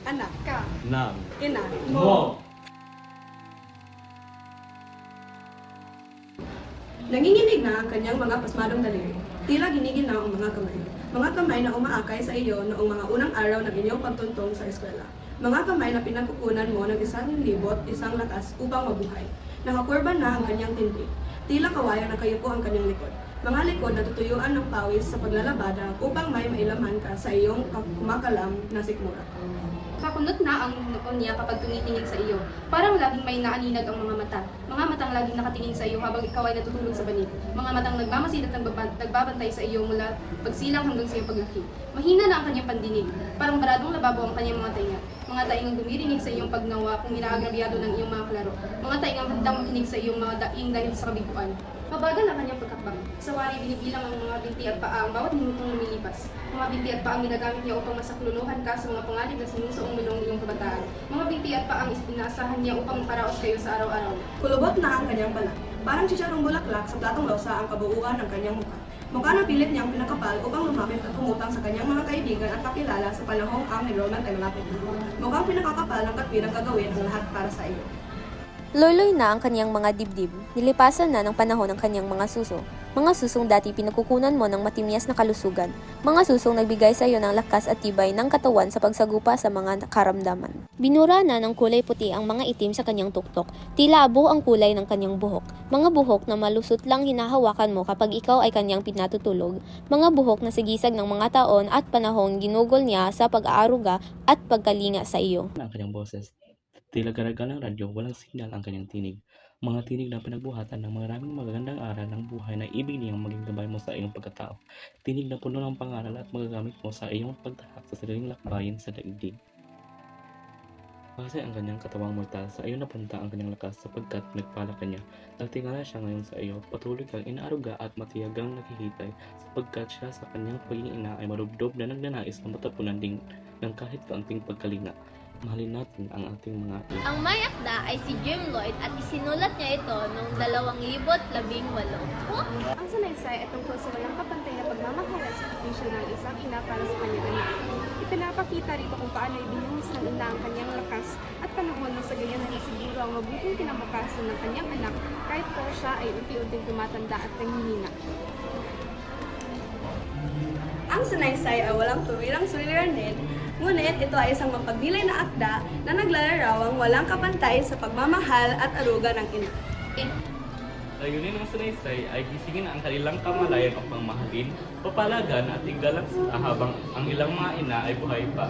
anak ka, ng ina mo. mo. Nanginginig na ang kanyang mga pasmadong daliri. Tila ginigil na ang mga kamay. Mga kamay na umaakay sa iyo noong mga unang araw ng inyong pagtuntong sa eskwela. Mga kamay na pinagkukunan mo ng 1,000 lakas upang mabuhay. Nakakurba na ang kanyang tindig. Tila kawayan na kayo po ang kanyang likod. Mga likod na tutuyuan ng pawis sa paglalabada upang may mailaman ka sa iyong kumakalam na sikmura. Kakunot na ang noon niya kapag tumitingin sa iyo. Parang laging may naaninag ang mga mata. Mga matang laging nakatingin sa iyo habang ikaw ay natutulog sa banig. Mga matang nagmamasid at nagbabantay sa iyo mula pagsilang hanggang sa iyong paglaki. Mahina na ang kanyang pandinig. Parang baradong lababo ang kanyang mga tainga. Mga taingang dumirinig sa iyong pagnawa kung inaagrabyado ng iyong mga kalaro. Mga taingang handang makinig sa iyong mga daing dahil sa kabiguan. Mabagal ang kanyang pagkakbang. Sa wari binibilang ang mga binti at paa ang bawat minutong lumilipas. Mga binti at paa ang ginagamit niya upang masakluluhan ka sa mga panganib na sinusuong mo noong iyong kabataan. Mga binti at paa ang inaasahan niya upang makaraos kayo sa araw-araw. Kulubot na ang kanyang balat. Parang chicharong bulaklak sa platong lausa ang kabuuan ng kanyang mukha. Mukha na pilit niyang pinakapal upang lumapit at umutang sa kanyang mga kaibigan at kakilala sa panahong ang Roman ay malapit na. Mukhang pinakakapal ng katwirang gagawin ang lahat para sa iyo. Loy-loy na ang kanyang mga dibdib, nilipasan na ng panahon ng kanyang mga suso. Mga susong dati pinagkukunan mo ng matimyas na kalusugan. Mga susong nagbigay sa iyo ng lakas at tibay ng katawan sa pagsagupa sa mga karamdaman. Binura na ng kulay puti ang mga itim sa kanyang tuktok. Tila abo ang kulay ng kanyang buhok. Mga buhok na malusot lang hinahawakan mo kapag ikaw ay kanyang pinatutulog. Mga buhok na sigisag ng mga taon at panahong ginugol niya sa pag-aaruga at pagkalinga sa iyo. Ang kanyang boses. Tila garagal ng radyo, walang signal ang kanyang tinig. Mga tinig na pinagbuhatan ng maraming magagandang aral ng buhay na ibig niyang maging gabay mo sa iyong pagkatao. Tinig na puno ng pangaral at magagamit mo sa iyong pagtahak sa sariling lakbayin sa daigdig. Kasi ang kanyang katawang mortal, sa iyo napunta ang kanyang lakas sapagkat nagpala ka niya. Nagtingala siya ngayon sa iyo, patuloy kang inaaruga at matiyagang nakihitay sapagkat siya sa kanyang pagiging ina ay marubdob na nagnanais na matapunan din ng kahit kaunting pagkalinga. Mahalin natin ang ating mga ina. Ang may akda ay si Jim Lloyd at isinulat niya ito noong 2018. Ang sanaysay ay tungkol sa walang kapantay na pagmamahal at sakripisyo ng isang ina para sa kanyang anak. Ipinapakita rito kung paano ibinuhos ng ina ang kanyang lakas at panahon na sa gayon ay siguro ang mabuting kinabukasan ng kanyang anak kahit po siya ay unti-unting tumatanda at nanghihina. Ang sanaysay ay walang tuwirang suliranin, ngunit ito ay isang mapagbilay na akda na naglalarawang walang kapantay sa pagmamahal at aruga ng ina. Layunin ng sanaysay ay gisingin ang kanilang kamalayan upang mahalin, papalagan at igalang sila habang ang ilang mga ina ay buhay pa.